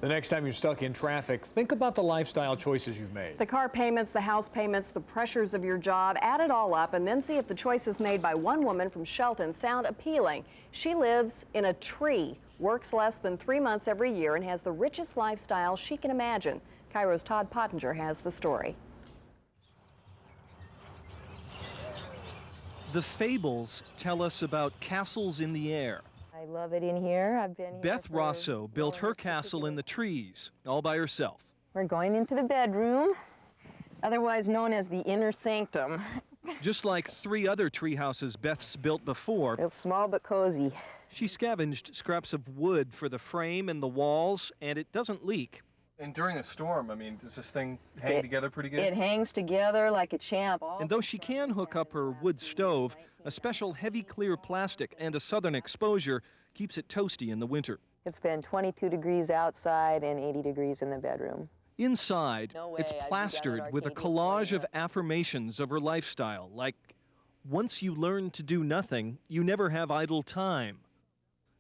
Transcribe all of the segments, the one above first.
The next time you're stuck in traffic, think about the lifestyle choices you've made. The car payments, the house payments, the pressures of your job, add it all up and then see if the choices made by one woman from Shelton sound appealing. She lives in a tree, works less than 3 months every year, and has the richest lifestyle she can imagine. Cairo's Todd Pottinger has the story. The fables tell us about castles in the air. I love it in here. I've been here. Beth Rossow built her castle in the trees, all by herself. We're going into the bedroom, otherwise known as the inner sanctum. Just like 3 other tree houses Beth's built before, It's small but cozy. she scavenged scraps of wood for the frame and the walls, and it doesn't leak. And during a storm, I mean, does this thing hang together pretty good? It hangs together like a champ. And though she can hook up her wood stove, a special heavy clear plastic and a southern exposure keeps it toasty in the winter. It's been 22 degrees outside and 80 degrees in the bedroom. Inside, it's I'd be plastered down at with a Arcadia collage playing of affirmations of her lifestyle, like, once you learn to do nothing, you never have idle time.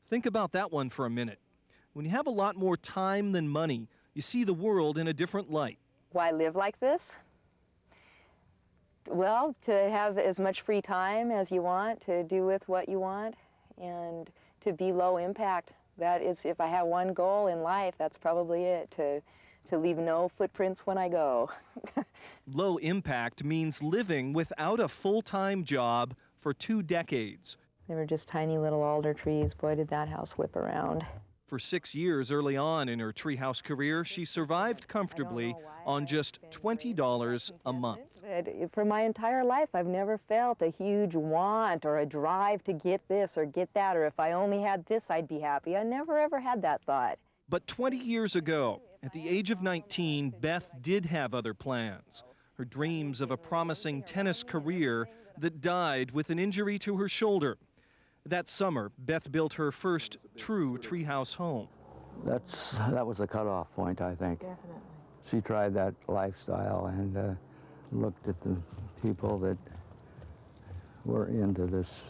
Think about that one for a minute. When you have a lot more time than money, you see the world in a different light. Why live like this? Well, to have as much free time as you want, to do with what you want, and to be low impact. That is, if I have one goal in life, that's probably it, to leave no footprints when I go. Low impact means living without a full-time job for 2 decades. They were just tiny little alder trees. Boy, did that house whip around. For 6 years early on in her treehouse career, she survived comfortably on just $20 a month. For my entire life, I've never felt a huge want or a drive to get this or get that, or if I only had this, I'd be happy. I never ever had that thought. But 20 years ago, at the age of 19, Beth did have other plans. Her dreams of a promising tennis career that died with an injury to her shoulder. That summer, Beth built her first true treehouse home. That was the cutoff point, I think. Definitely. She tried that lifestyle and looked at the people that were into this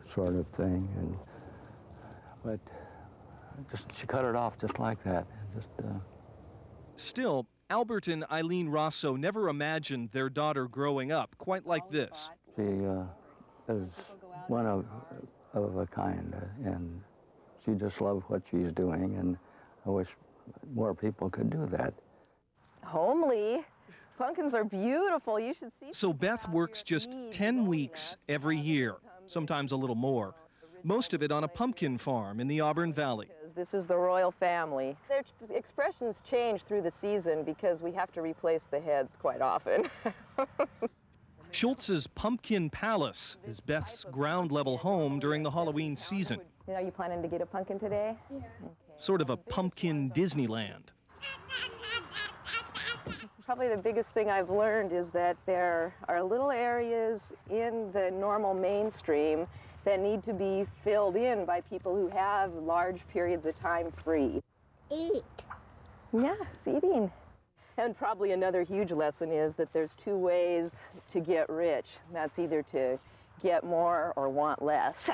sort of thing, but she cut it off just like that. Still, Albert and Eileen Rossow never imagined their daughter growing up quite like this. She is one of a kind, and she just loved what she's doing, and I wish more people could do that. Homely. Pumpkins are beautiful. You should see. So Beth works just 10 weeks every year, sometimes a little more. Most of it on a pumpkin farm in the Auburn Valley. This is the royal family. Their expressions change through the season because we have to replace the heads quite often. Schultz's Pumpkin Palace is Beth's ground-level home during the Halloween season. Are you planning to get a pumpkin today? Yeah. Okay. Sort of a pumpkin Disneyland. Probably the biggest thing I've learned is that there are little areas in the normal mainstream that need to be filled in by people who have large periods of time free. Eat. Yeah, it's eating. And probably another huge lesson is that there's 2 ways to get rich. That's either to get more or want less.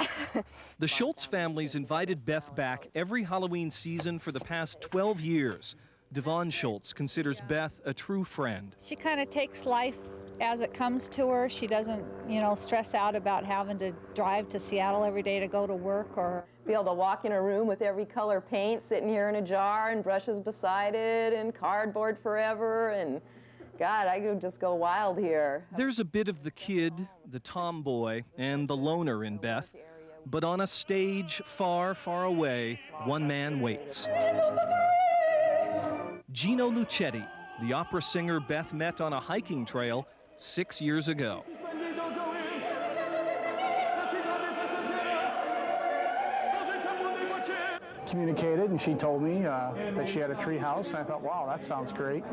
The Schultz family's invited Beth back every Halloween season for the past 12 years. Devon Schultz considers Beth a true friend. She kind of takes life as it comes to her. She doesn't, stress out about having to drive to Seattle every day to go to work or be able to walk in a room with every color paint sitting here in a jar and brushes beside it and cardboard forever, and God, I could just go wild here. There's a bit of the kid, the tomboy, and the loner in Beth, but on a stage far, far away, one man waits. Gino Lucetti, the opera singer Beth met on a hiking trail 6 years ago. Communicated, and she told me that she had a tree house, and I thought, wow, that sounds great.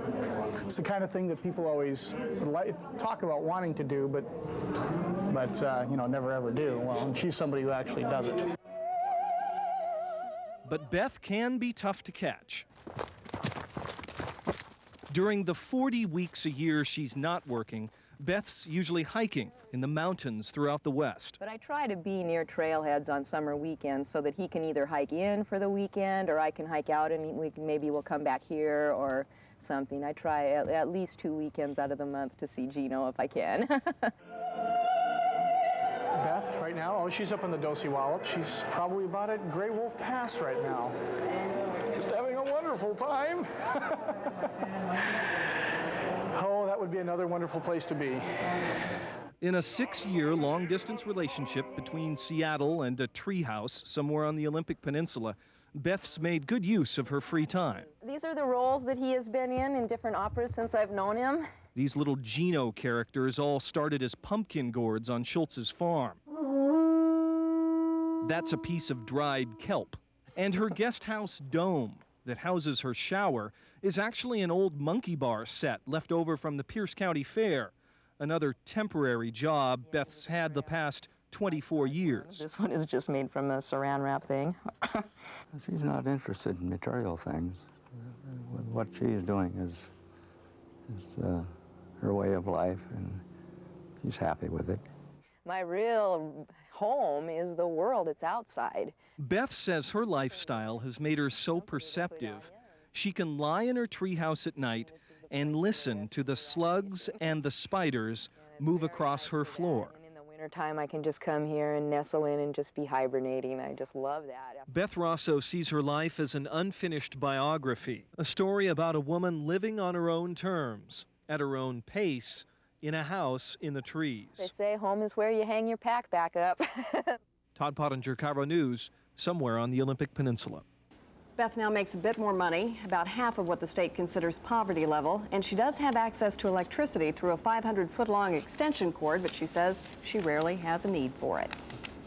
It's the kind of thing that people always talk about wanting to do, but never ever do. Well, and she's somebody who actually does it. But Beth can be tough to catch. During the 40 weeks a year she's not working, Beth's usually hiking in the mountains throughout the West. But I try to be near trailheads on summer weekends so that he can either hike in for the weekend or I can hike out and maybe we'll come back here or something. I try at least 2 weekends out of the month to see Gino if I can. Beth, right now, oh, she's up in the Dosey Wallop. She's probably about at Grey Wolf Pass right now. Just having a wonderful time. Oh, that would be another wonderful place to be. In a 6-year long-distance relationship between Seattle and a treehouse somewhere on the Olympic Peninsula, Beth's made good use of her free time. These are the roles that he has been in different operas since I've known him. These little Gino characters all started as pumpkin gourds on Schultz's farm. That's a piece of dried kelp. And her guest house dome that houses her shower is actually an old monkey bar set left over from the Pierce County Fair, another temporary job Beth's had the past 24 years. This one is just made from a saran wrap thing. She's not interested in material things. What she's doing is her way of life, and she's happy with it. My real home is the world. It's outside. Beth says her lifestyle has made her so perceptive, she can lie in her treehouse at night and listen to the slugs and the spiders move across her floor. And in the wintertime, I can just come here and nestle in and just be hibernating. I just love that. Beth Rossow sees her life as an unfinished biography, a story about a woman living on her own terms, at her own pace, in a house in the trees. They say home is where you hang your pack back up. Todd Pottinger, Cairo News, somewhere on the Olympic Peninsula. Beth now makes a bit more money, about half of what the state considers poverty level, and she does have access to electricity through a 500-foot-long extension cord, but she says she rarely has a need for it.